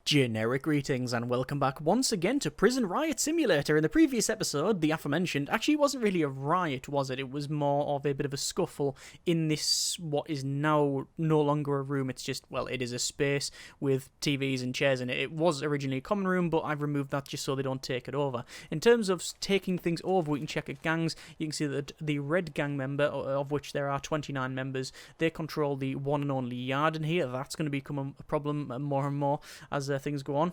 Generic greetings and welcome back once again to Prison Riot Simulator. In the previous episode, the aforementioned, actually it wasn't really a riot, was it? It was more of a bit of a scuffle in this, what is now no longer a room. It's just, well, it is a space with TVs and chairs in it. It was originally a common room, but I've removed that just so they don't take it over. In terms of taking things over, we can check at gangs. You can see that the red gang member, of which there are 29 members, they control the one and only yard in here. That's going to become a problem more and more as things go on.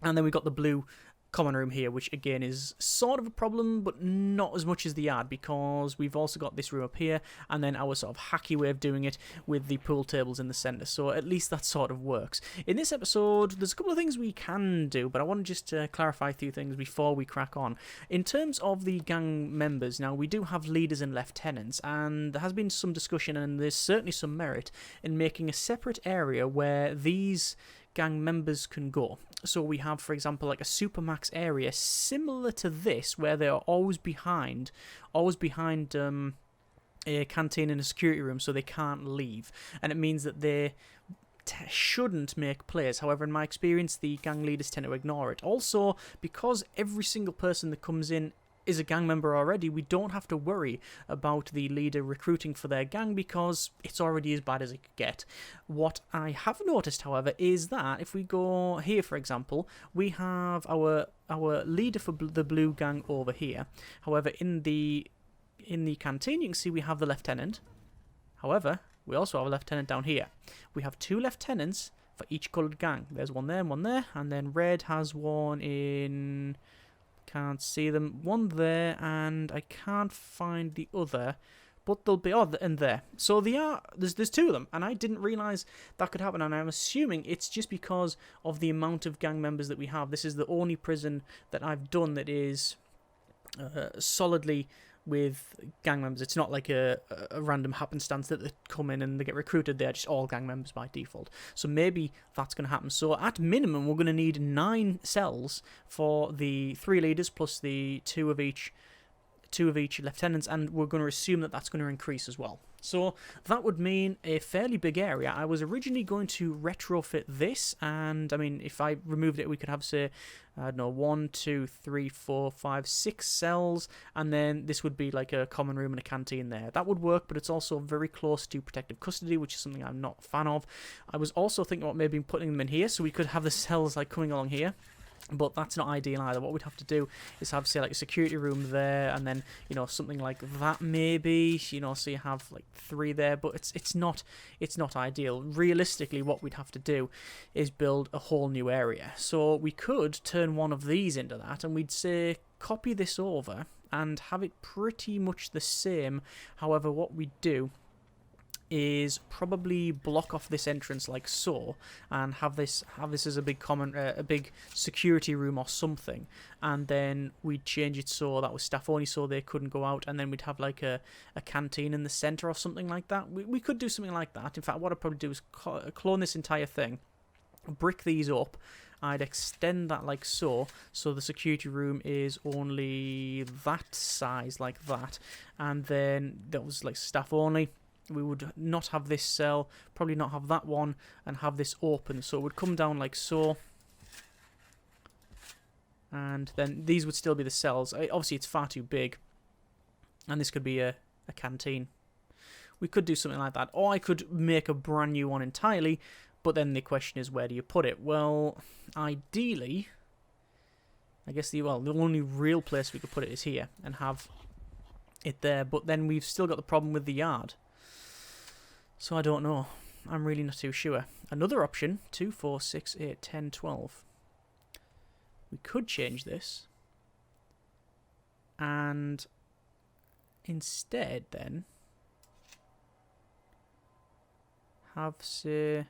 And then we've got the blue common room here, which again is sort of a problem, but not as much as the yard, because we've also got this room up here, and then our sort of hacky way of doing it with the pool tables in the centre. So at least that sort of works. In this episode, there's a couple of things we can do, but I want to just clarify a few things before we crack on. In terms of the gang members, now we do have leaders and lieutenants, and there has been some discussion, and there's certainly some merit in making a separate area where these gang members can go. So we have, for example, like a supermax area similar to this, where they are always behind a canteen and a security room, so they can't leave, and it means that they shouldn't make plays. However, in my experience, the gang leaders tend to ignore it. Also, because every single person that comes in is a gang member already, we don't have to worry about the leader recruiting for their gang, because it's already as bad as it could get. What I have noticed, however, is that if we go here, for example, we have our leader for the blue gang over here. However, in the canteen, you can see we have the lieutenant. However, we also have a lieutenant down here. We have two lieutenants for each coloured gang. There's one there and one there, and then red has one in... can't see them. One there, and I can't find the other, but they'll be and there. So there's two of them, and I didn't realise that could happen, and I'm assuming it's just because of the amount of gang members that we have. This is the only prison that I've done that is solidly with gang members. It's not like a random happenstance that they come in and they get recruited. They're just all gang members by default. So maybe that's going to happen. So at minimum, we're going to need 9 cells for the 3 leaders plus the two of each lieutenants, and we're going to assume that that's going to increase as well. So that would mean a fairly big area. I was originally going to retrofit this, and I mean, if I removed it, we could have, say, I don't know, 1, 2, 3, 4, 5, 6 cells, and then this would be like a common room and a canteen there. That would work, but it's also very close to protective custody, which is something I'm not a fan of. I was also thinking about maybe putting them in here, so we could have the cells like coming along here. But that's not ideal either. What we'd have to do is have, say, like a security room there, and then, you know, something like that maybe, you know, so you have like 3 there, but it's not ideal. Realistically, what we'd have to do is build a whole new area. So we could turn one of these into that, and we'd say copy this over and have it pretty much the same. However, what we do is probably block off this entrance like so, and have this as a big security room or something, and then we'd change it so that was staff only, so they couldn't go out, and then we'd have like a canteen in the center or something like that. We could do something like that. In fact, what I'd probably do is clone this entire thing, brick these up. I'd extend that like so the security room is only that size, like that, and then that was like staff only. We would not have this cell, probably not have that one, and have this open. So it would come down like so. And then these would still be the cells. Obviously, it's far too big. And this could be a canteen. We could do something like that. Or I could make a brand new one entirely. But then the question is, where do you put it? Well, ideally, I guess the only real place we could put it is here. And have it there. But then we've still got the problem with the yard. So I don't know. I'm really not too sure. Another option, 2, 4, 6, 8, 10, 12. We could change this. And instead then have, say,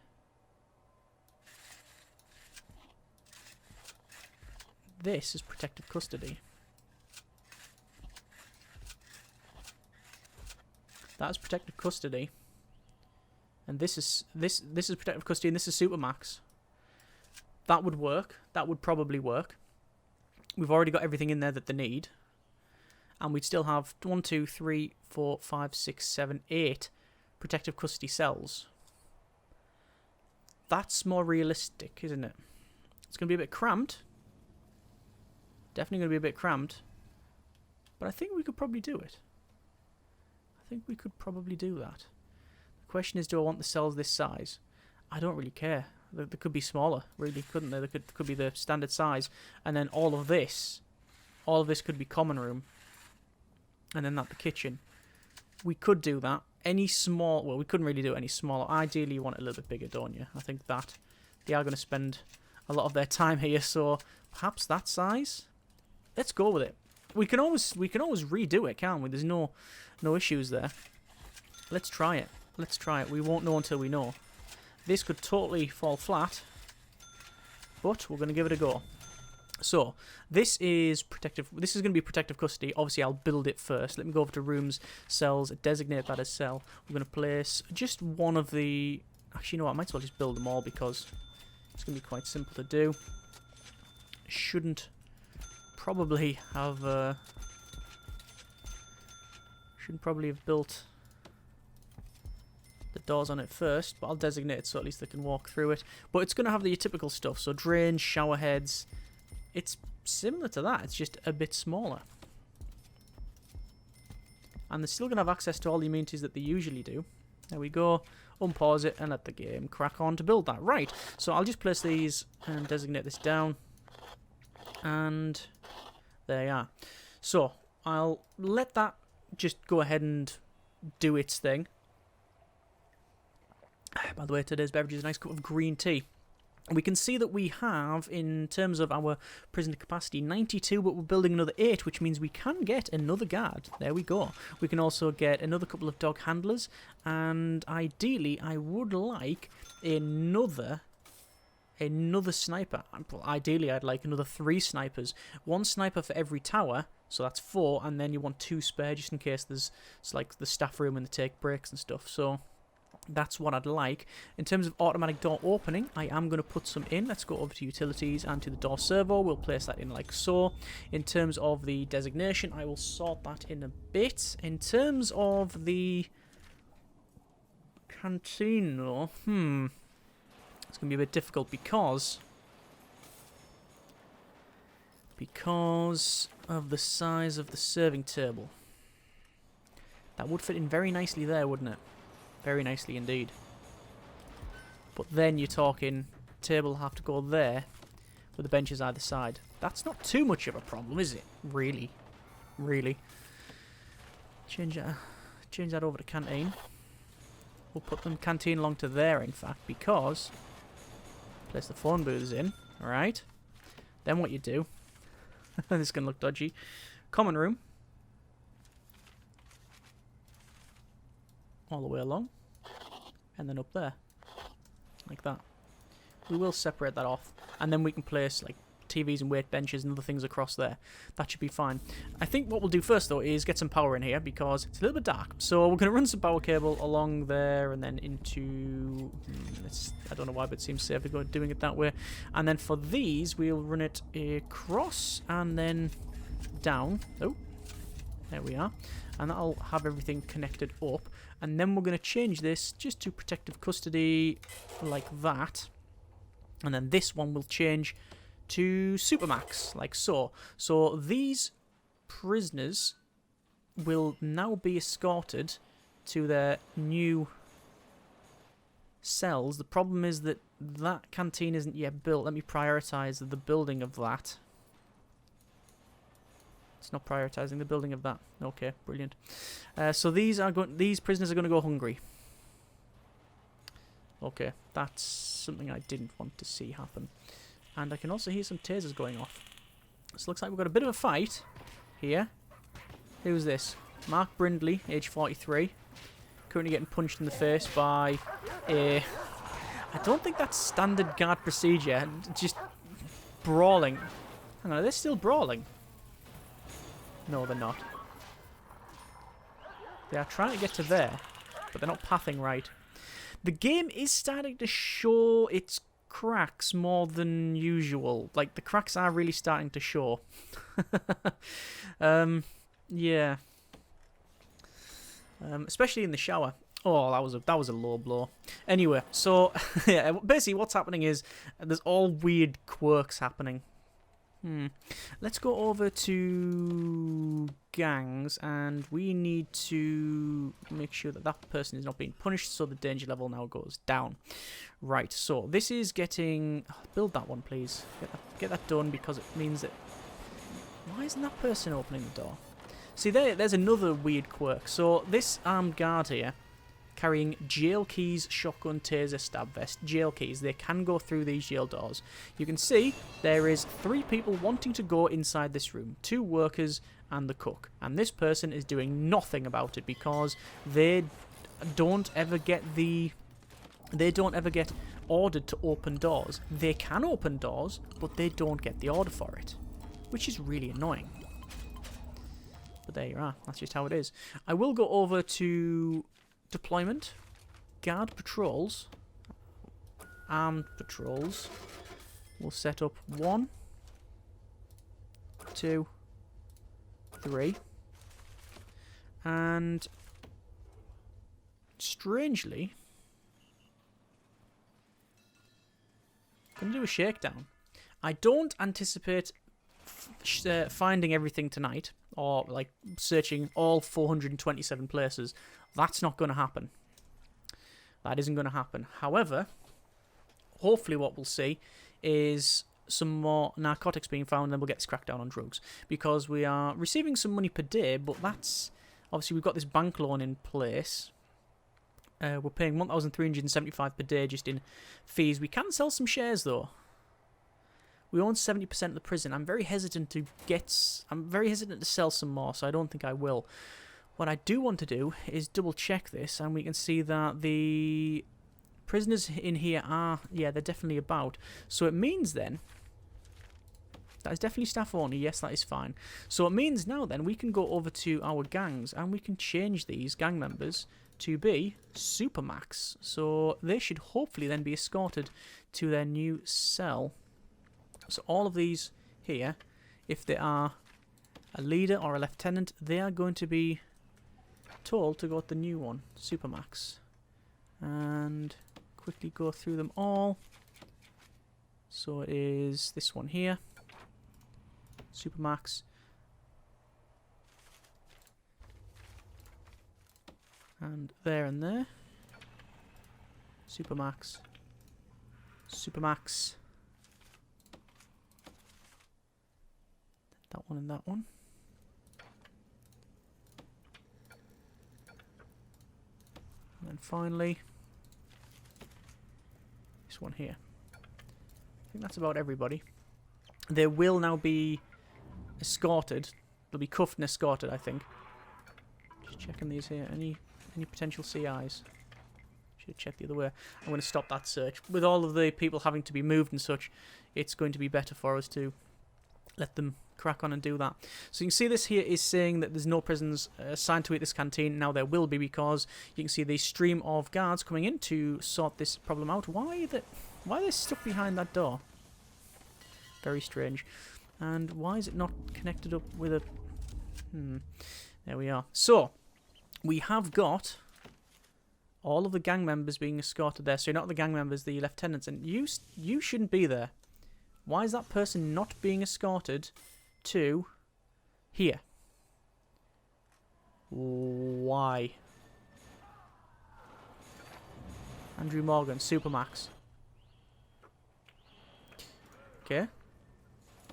this is protective custody. That's protective custody. And this is protective custody, and this is Supermax. That would work. That would probably work. We've already got everything in there that they need. And we'd still have 1, 2, 3, 4, 5, 6, 7, 8 protective custody cells. That's more realistic, isn't it? It's going to be a bit cramped. Definitely going to be a bit cramped. But I think we could probably do it. I think we could probably do that. The question is, do I want the cells this size? I don't really care. They could be smaller, really, couldn't they? They could be the standard size. And then all of this could be common room. And then that the kitchen. We could do that. Any small... Well, we couldn't really do it any smaller. Ideally, you want it a little bit bigger, don't you? I think that... They are going to spend a lot of their time here, so perhaps that size? Let's go with it. We can always redo it, can't we? There's no issues there. Let's try it. Let's try it. We won't know until we know. This could totally fall flat, but we're going to give it a go. So, this is protective. This is going to be protective custody. Obviously, I'll build it first. Let me go over to rooms, cells, designate that as cell. We're going to place just one of the... Actually, you know what? I might as well just build them all because it's going to be quite simple to do. Shouldn't probably have... Shouldn't probably have built the doors on it first, but I'll designate it so at least they can walk through it. But it's going to have the typical stuff. So, drains, shower heads... It's similar to that, it's just a bit smaller. And they're still going to have access to all the amenities that they usually do. There we go. Unpause it and let the game crack on to build that. Right, so I'll just place these and designate this down. And there you are. So, I'll let that just go ahead and do its thing. By the way, today's beverage is a nice cup of green tea. We can see that we have, in terms of our prisoner capacity, 92, but we're building another 8, which means we can get another guard. There we go. We can also get another couple of dog handlers, and ideally, I would like another sniper. Well, ideally, I'd like another 3 snipers. 1 sniper for every tower, so that's 4, and then you want 2 spare, just in case there's like the staff room and the take breaks and stuff, so... That's what I'd like. In terms of automatic door opening, I am going to put some in. Let's go over to utilities and to the door servo. We'll place that in like so. In terms of the designation, I will sort that in a bit. In terms of the canteen, though, it's going to be a bit difficult because of the size of the serving table. That would fit in very nicely there, wouldn't it? Very nicely indeed. But then you're talking table will have to go there with the benches either side. That's not too much of a problem, is it? Really. Really. Change that over to canteen. We'll put them canteen along to there, in fact, because place the phone booths in. Alright. Then what you do. This is going to look dodgy. Common room. All the way along, and then up there, like that. We will separate that off, and then we can place like TVs and weight benches and other things across there. That should be fine. I think what we'll do first though is get some power in here because it's a little bit dark. So we're going to run some power cable along there and then into... I don't know why, but it seems safe to go doing it that way. And then for these, we'll run it across and then down. Oh, there we are. And that'll have everything connected up. And then we're going to change this just to protective custody like that. And then this one will change to Supermax, like so. So these prisoners will now be escorted to their new cells. The problem is that that canteen isn't yet built. Let me prioritize the building of that. It's not prioritizing the building of that. Okay, brilliant. So these prisoners are going to go hungry. Okay, that's something I didn't want to see happen. And I can also hear some tasers going off. So looks like we've got a bit of a fight here. Who's this? Mark Brindley, age 43. Currently getting punched in the face by a... I don't think that's standard guard procedure. Just brawling. Hang on, are they still brawling? No, they're not. They are trying to get to there, but they're not pathing right. The game is starting to show its cracks more than usual. Like, the cracks are really starting to show. Yeah. Especially in the shower. Oh, that was a low blow. Anyway, so yeah, basically what's happening is there's all weird quirks happening. Let's go over to gangs, and we need to make sure that that person is not being punished, so the danger level now goes down. Right, so this is getting... build that one, please. Get that done, because it means that... Why isn't that person opening the door? See, there's another weird quirk. So this armed guard here, carrying jail keys, shotgun, taser, stab vest, jail keys. They can go through these jail doors. You can see there is 3 people wanting to go inside this room. 2 workers and the cook. And this person is doing nothing about it because they don't ever get ordered to open doors. They can open doors, but they don't get the order for it, which is really annoying. But there you are. That's just how it is. I will go over to deployment, guard patrols, armed patrols. We'll set up 1, 2, 3, and strangely, I'm going to do a shakedown. I don't anticipate finding everything tonight, or like searching all 427 places. That's not going to happen. That isn't going to happen. However, hopefully what we'll see is some more narcotics being found, and then we'll get this crackdown on drugs, because we are receiving some money per day, but that's obviously we've got this bank loan in place. We're paying 1,375 per day just in fees. We can sell some shares though. We own 70% of the prison. I'm very hesitant to sell some more, so I don't think I will. What I do want to do is double check this, and we can see that the prisoners in here are, yeah, they're definitely about. So it means then, that is definitely staff only. Yes, that is fine. So it means now then we can go over to our gangs, and we can change these gang members to be Supermax. So they should hopefully then be escorted to their new cell. So all of these here, if they are a leader or a lieutenant, they are going to be told to go to the new one, Supermax. And quickly go through them all. So it is this one here, Supermax. And there, Supermax, Supermax, that one and that one. And then finally, this one here. I think that's about everybody. They will now be escorted. They'll be cuffed and escorted, I think. Just checking these here. Any potential CIs? Should have checked the other way. I'm going to stop that search. With all of the people having to be moved and such, it's going to be better for us to let them crack on and do that. So you can see this here is saying that there's no prisons assigned to this canteen. Now there will be, because you can see the stream of guards coming in to sort this problem out. Why are they stuck behind that door? Very strange. And why is it not connected up with a... There we are. So, we have got all of the gang members being escorted there. So not the gang members, the lieutenants. And you shouldn't be there. Why is that person not being escorted to here? Why? Andrew Morgan, Supermax. Okay.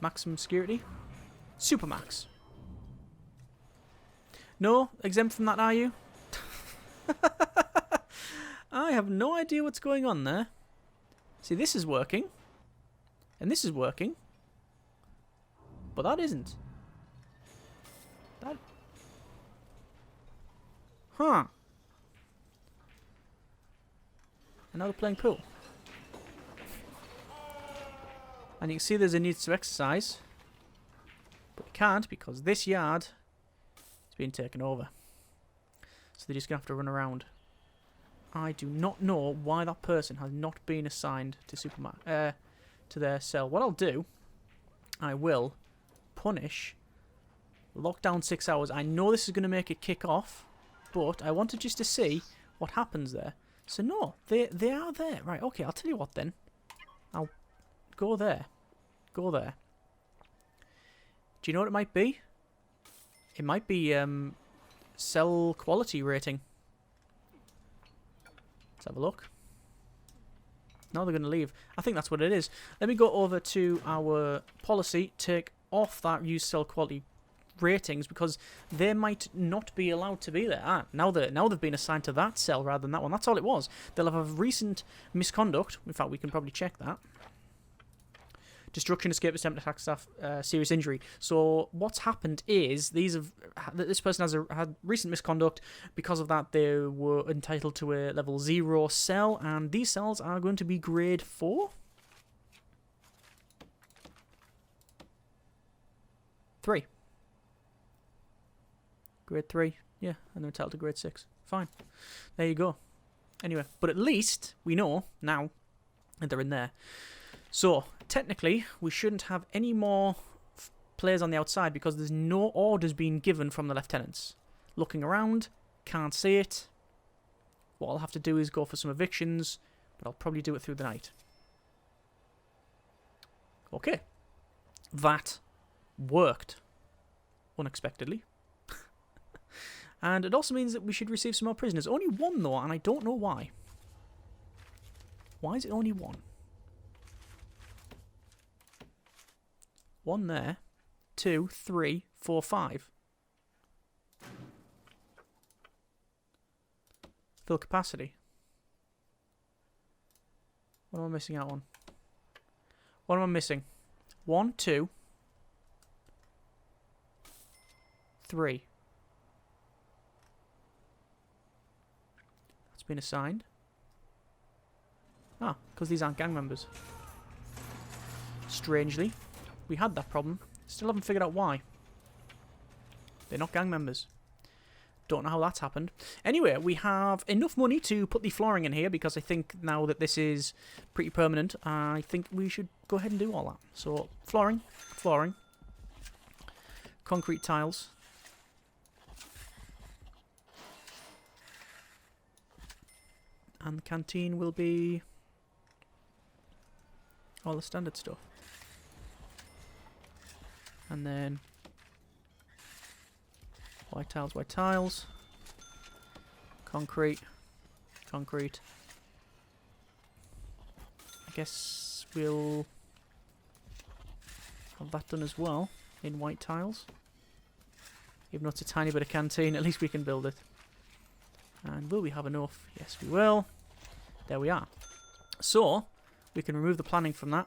Maximum security. Supermax. No? Exempt from that, are you? I have no idea what's going on there. See, this is working. And this is working. But that isn't. That... Huh. And now they're playing pool. And you can see there's a need to exercise. But we can't, because this yard is being taken over. So they're just going to have to run around. I do not know why that person has not been assigned to to their cell. What I'll do, I will punish lockdown 6 hours. I know this is going to make it kick off, but I wanted just to see what happens there. So no, they are there. Right, okay, I'll tell you what then. I'll go there. Go there. Do you know what it might be? It might be cell quality rating. Let's have a look. Now they're going to leave. I think that's what it is. Let me go over to our policy, take off that use cell quality ratings because they might not be allowed to be there. Now they've been assigned to that cell rather than that one. That's all it was. They'll have a recent misconduct. In fact, we can probably check that. Destruction, escape, attempt, attack staff, serious injury. So what's happened is this person has had recent misconduct. Because of that, they were entitled to a level 0 cell, and these cells are going to be grade 4. 3. Grade 3. Yeah, and they're entitled to grade 6. Fine. There you go. Anyway, but at least we know now that they're in there. So, technically, we shouldn't have any more players on the outside because there's no orders being given from the lieutenants. Looking around, can't see it. What I'll have to do is go for some evictions, but I'll probably do it through the night. Okay. That worked. Unexpectedly. And it also means that we should receive some more prisoners. Only one, though, and I don't know why. Why is it only one? One there. 2, 3, 4, 5. Fill capacity. What am I missing out on? What am I missing? 1, 2, 3. That's been assigned. Ah, because these aren't gang members. Strangely. We had that problem. Still haven't figured out why. They're not gang members. Don't know how that's happened. Anyway, we have enough money to put the flooring in here because I think now that this is pretty permanent, I think we should go ahead and do all that. So, flooring, flooring, concrete tiles. And the canteen will be all the standard stuff. And then white tiles, concrete. I guess we'll have that done as well in white tiles. Even though it's a tiny bit of canteen, at least we can build it. And will we have enough? Yes, we will. There we are. So, we can remove the planning from that.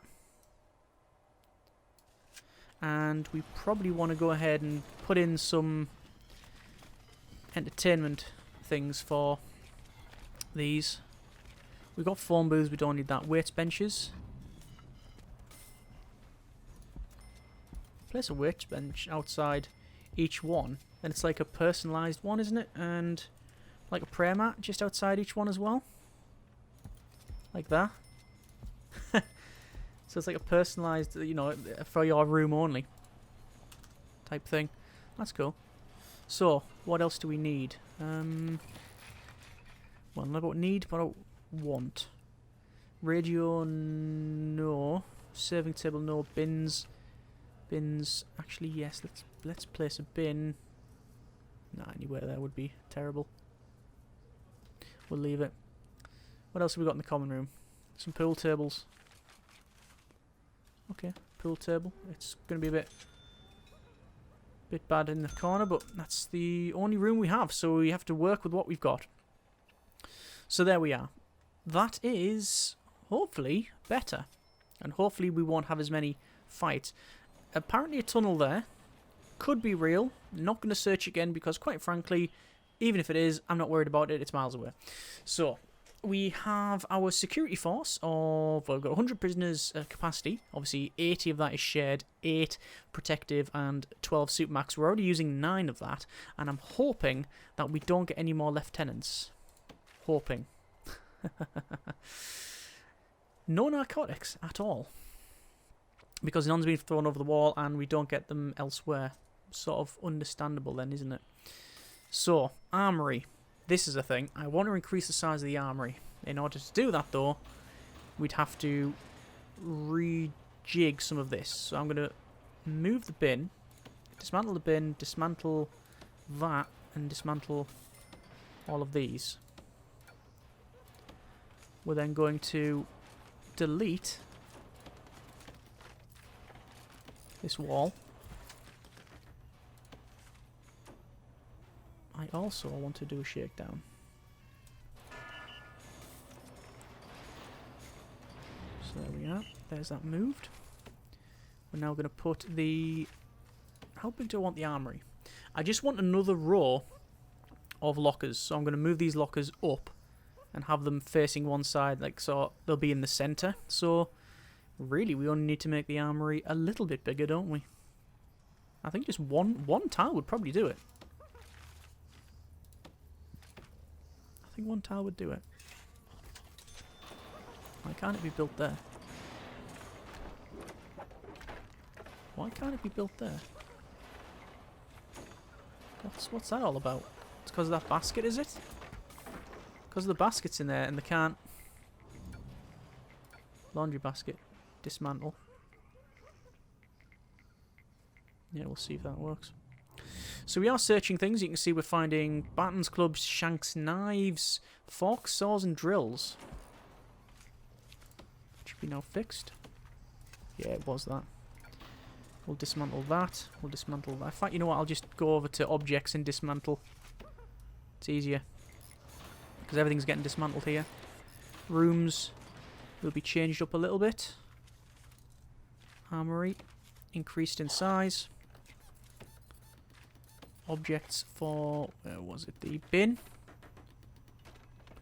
And we probably want to go ahead and put in some entertainment things for these. We've got phone booths, we don't need that. Weights benches. Place a weights bench outside each one. Then it's like a personalised one, isn't it? And like a prayer mat just outside each one as well. Like that. So it's like a personalised, you know, for your room only type thing. That's cool. So, what else do we need? Well, not about need, but about want. Radio, no. Serving table, no. Bins. Actually, yes. Let's place a bin. Nah, anywhere there would be terrible. We'll leave it. What else have we got in the common room? Some pool tables. Okay, pool table. It's going to be a bit bad in the corner, but that's the only room we have, so we have to work with what we've got. So there we are. That is hopefully better, and hopefully we won't have as many fights. Apparently a tunnel there could be real. Not going to search again because, quite frankly, even if it is, I'm not worried about it. It's miles away. So we have our security force of, well, we've got 100 prisoners capacity. Obviously, 80 of that is shared, 8 protective, and 12 supermax. We're already using 9 of that, and I'm hoping that we don't get any more lieutenants. Hoping. No narcotics at all. Because none's been thrown over the wall, and we don't get them elsewhere. Sort of understandable then, isn't it? So, Armory. this is a thing. I want to increase the size of the armory. In order to do that, though, we'd have to rejig some of this. So I'm going to move the bin, dismantle the bin, dismantle that, and dismantle all of these. We're then going to delete this wall. I also want to do a shakedown. So there we are. There's that moved. We're now going to put the... How big do I want the armory? I just want another row of lockers. So I'm going to move these lockers up and have them facing one side, like so they'll be in the centre. So really we only need to make the armory a little bit bigger, don't we? I think just one tile would probably do it. I think one tile would do it. Why can't it be built there? Why can't it be built there? What's that all about? It's because of that basket, is it? Because the basket's in there and they can't... Laundry basket. Dismantle. Yeah, we'll see if that works. So we are searching things. You can see we're finding batons, clubs, shanks, knives, forks, saws and drills. Should be now fixed. Yeah, it was that. We'll dismantle that. We'll dismantle that. In fact, you know what? I'll just go over to objects and dismantle. It's easier. Because everything's getting dismantled here. Rooms will be changed up a little bit. Armory increased in size. Objects for, where was it, the bin.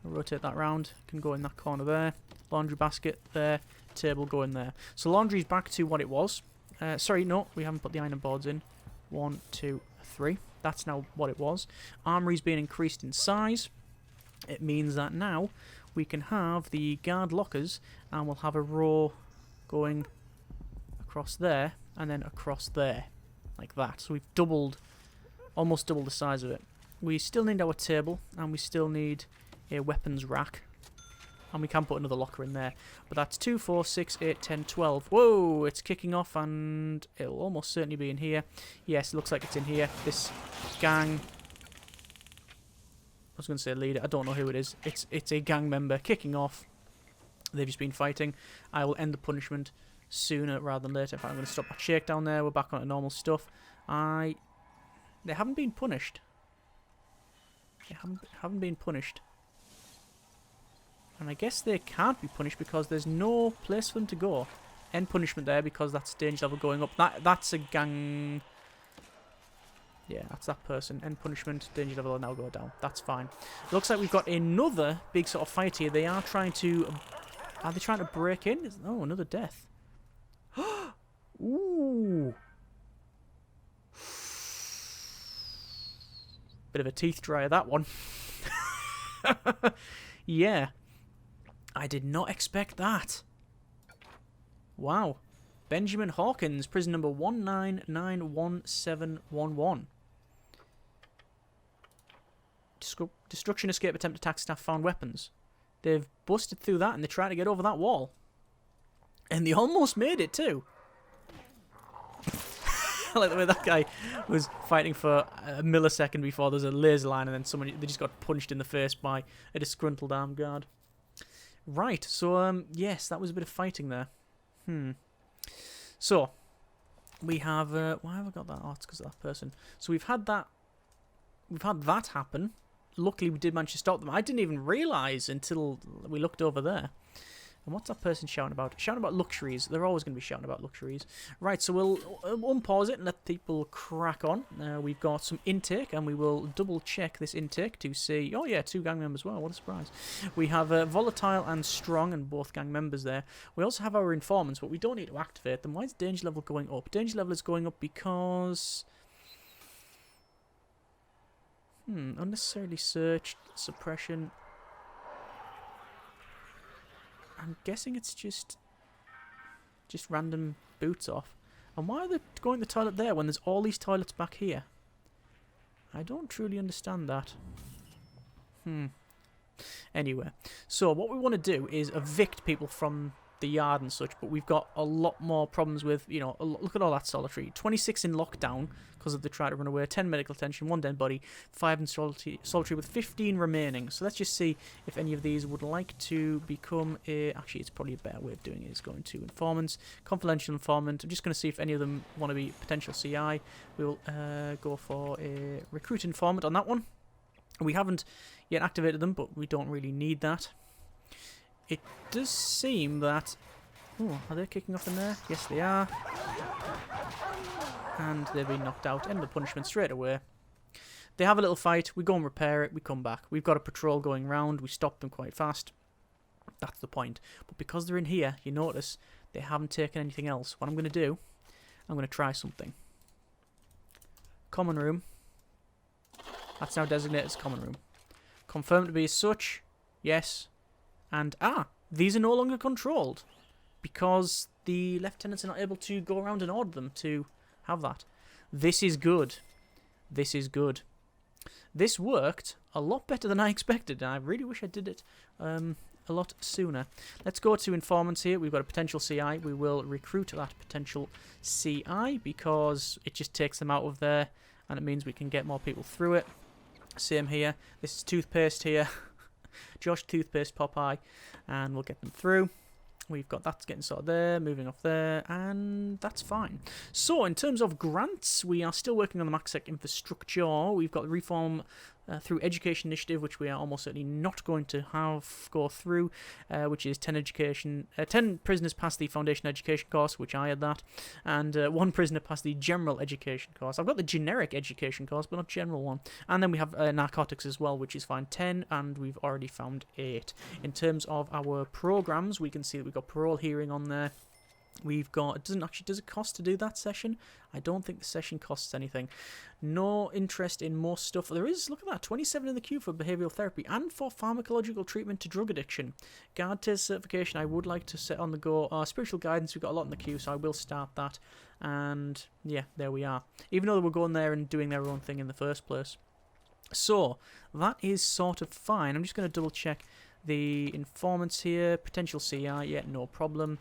I'll rotate that round, can go in that corner there. Laundry basket there, table go in there. So laundry's back to what it was. Sorry, no, we haven't put the iron boards in. 1, 2, 3. That's now what it was. Armory's been increased in size. It means that now we can have the guard lockers and we'll have a row going across there and then across there. Like that. So we've doubled, almost doubled the size of it. We still need our table and we still need a weapons rack. And we can put another locker in there. But that's 2, 4, 6, 8, 10, 12. Whoa, it's kicking off and it'll almost certainly be in here. Yes, it looks like it's in here. This gang... I was going to say leader. I don't know who it is. It's a gang member kicking off. They've just been fighting. I will end the punishment sooner rather than later. In fact, I'm going to stop that shakedown there. We're back on to normal stuff. They haven't been punished. They haven't been punished. And I guess they can't be punished because there's no place for them to go. End punishment there because that's danger level going up. That's a gang... Yeah, that's that person. End punishment, danger level will now go down. That's fine. Looks like we've got another big sort of fight here. They are trying to... Are they trying to break in? Oh, another death. Ooh. Bit of a teeth dryer, that one. Yeah. I did not expect that. Wow. Benjamin Hawkins, prison number 1991711. Destruction, escape, attempt, attack, staff found weapons. They've busted through that and they're trying to get over that wall. And they almost made it too. I like the way that guy was fighting for a millisecond before there's a laser line and then they just got punched in the face by a disgruntled armed guard. Right, so yes, that was a bit of fighting there. So, we have... why have I got that? Oh, it's because of that person. So we've had that happen. Luckily, we did manage to stop them. I didn't even realise until we looked over there. And what's that person shouting about? Shouting about luxuries. They're always going to be shouting about luxuries. Right, so we'll unpause it and let people crack on. We've got some intake, and we will double-check this intake to see... Oh, yeah, 2 gang members. Wow, what a surprise. We have volatile and strong, and both gang members there. We also have our informants, but we don't need to activate them. Why is danger level going up? Danger level is going up because... unnecessarily searched, suppression... I'm guessing it's just random boots off. And why are they going to the toilet there when there's all these toilets back here? I don't truly understand that. Anyway, so what we want to do is evict people from the yard and such, but we've got a lot more problems with, you know, look at all that solitary. 26 in lockdown because of the try to run away, 10 medical attention, 1 dead body, 5 in solitary with 15 remaining. So let's just see if any of these would like to become a... Actually, it's probably a better way of doing it is going to informants. Confidential informant. I'm just going to see if any of them want to be potential CI. We'll go for a recruit informant on that one. We haven't yet activated them, but we don't really need that. It does seem that... Oh, are they kicking off in there? Yes, they are. And they've been knocked out. End of the punishment straight away. They have a little fight. We go and repair it. We come back. We've got a patrol going round. We stop them quite fast. That's the point. But because they're in here, you notice they haven't taken anything else. What I'm going to do, I'm going to try something. Common room. That's now designated as common room. Confirmed to be as such. Yes. And, these are no longer controlled. Because the lieutenants are not able to go around and order them to have that. This is good. This is good. This worked a lot better than I expected. And I really wish I did it a lot sooner. Let's go to informants here. We've got a potential CI. We will recruit that potential CI because it just takes them out of there. And it means we can get more people through it. Same here. This is toothpaste here. Josh Toothpaste Popeye. And we'll get them through. We've got that getting sorted there, moving off there, and that's fine. So, in terms of grants, we are still working on the MaxSec infrastructure. We've got the reform through education initiative, which we are almost certainly not going to have go through, which is 10 prisoners pass the foundation education course, which I had that, and 1 prisoner passed the general education course. I've got the generic education course, but not general one. And then we have narcotics as well, which is fine, 10, and we've already found 8. In terms of our programs, we can see that we've got parole hearing on there. We've got, does it cost to do that session? I don't think the session costs anything. No interest in more stuff. There is, look at that, 27 in the queue for behavioural therapy and for pharmacological treatment to drug addiction. Guard test certification, I would like to set on the go. Spiritual guidance, we've got a lot in the queue, so I will start that. And yeah, there we are. Even though they were going there and doing their own thing in the first place. So, that is sort of fine. I'm just going to double check the informants here. Potential CI, yeah, no problem.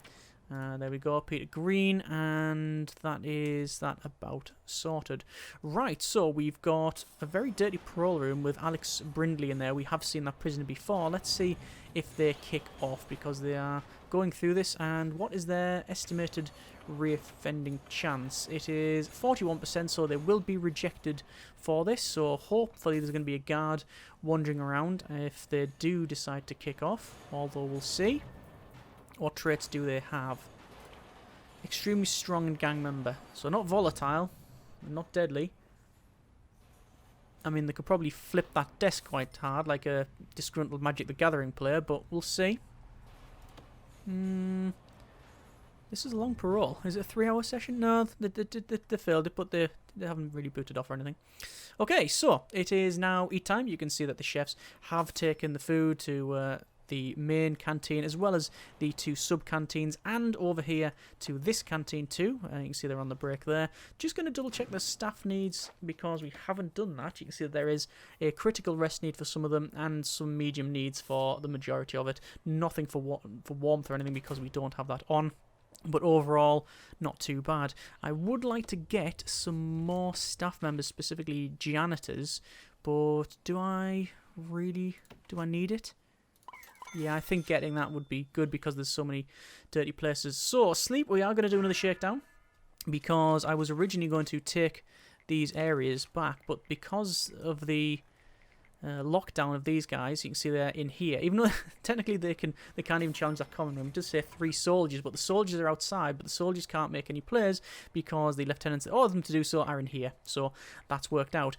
There we go, Peter Green, and that is that about sorted. Right, so we've got a very dirty parole room with Alex Brindley in there. We have seen that prisoner before. Let's see if they kick off, because they are going through this. And what is their estimated reoffending chance? It is 41%, so they will be rejected for this. So hopefully there's going to be a guard wandering around if they do decide to kick off, although we'll see. What traits do they have? Extremely strong and gang member. So not volatile, not deadly. I mean, they could probably flip that desk quite hard, like a disgruntled Magic the Gathering player, but we'll see. This is a long parole. Is it a 3-hour session? No, they failed it, but they haven't really booted off or anything. Okay, so it is now eat time. You can see that the chefs have taken the food to... the main canteen, as well as the 2 sub-canteens, and over here to this canteen too. You can see they're on the break there. Just going to double check the staff needs, because we haven't done that. You can see that there is a critical rest need for some of them, and some medium needs for the majority of it. Nothing for warmth or anything, because we don't have that on. But overall, not too bad. I would like to get some more staff members, specifically janitors, but do I need it? Yeah, I think getting that would be good because there's so many dirty places. So, sleep, we are going to do another shakedown because I was originally going to take these areas back, but because of the lockdown of these guys, you can see they're in here. Even though technically they can't even challenge that common room. It does say 3 soldiers, but the soldiers are outside, but the soldiers can't make any plays because the lieutenants that ordered them to do so are in here. So, that's worked out.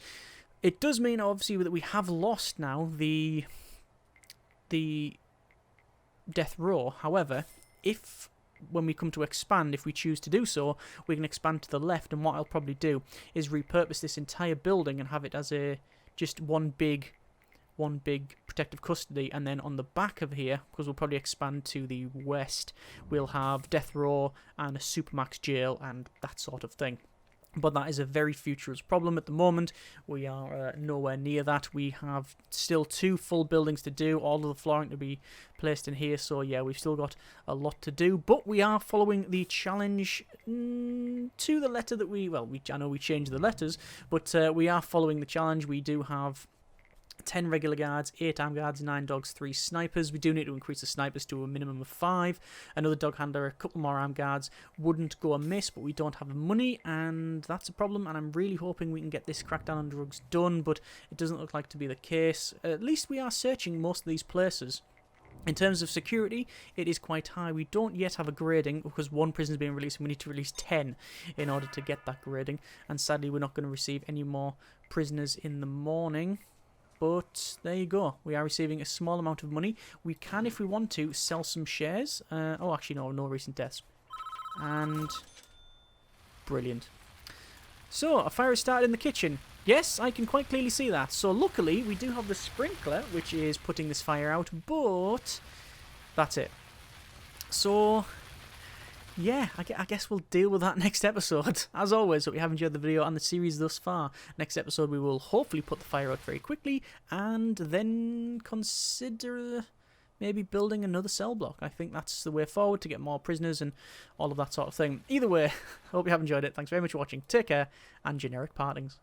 It does mean, obviously, that we have lost now the death row. However, when we come to expand, if we choose to do so, we can expand to the left, and what I'll probably do is repurpose this entire building and have it as just one big protective custody, and then on the back of here, because we'll probably expand to the west, we'll have death row and a supermax jail and that sort of thing. But that is a very futurist problem at the moment. We are nowhere near that. We have still 2 full buildings to do, all of the flooring to be placed in here. So yeah, we've still got a lot to do. But we are following the challenge to the letter that I know we changed the letters, but we are following the challenge. We do have 10 regular guards, 8 armed guards, 9 dogs, 3 snipers. We do need to increase the snipers to a minimum of 5. Another dog handler, a couple more armed guards wouldn't go amiss, but we don't have the money, and that's a problem. And I'm really hoping we can get this crackdown on drugs done, but it doesn't look like to be the case. At least we are searching most of these places. In terms of security, it is quite high. We don't yet have a grading because 1 prison is being released and we need to release 10 in order to get that grading. And sadly, we're not going to receive any more prisoners in the morning. But there you go. We are receiving a small amount of money. We can, if we want to, sell some shares. Oh, actually, no recent deaths. And brilliant. So, a fire has started in the kitchen. Yes, I can quite clearly see that. So, luckily, we do have the sprinkler, which is putting this fire out. But that's it. So, yeah, I guess we'll deal with that next episode. As always, hope you have enjoyed the video and the series thus far. Next episode, we will hopefully put the fire out very quickly and then consider maybe building another cell block. I think that's the way forward to get more prisoners and all of that sort of thing. Either way, hope you have enjoyed it. Thanks very much for watching. Take care and generic partings.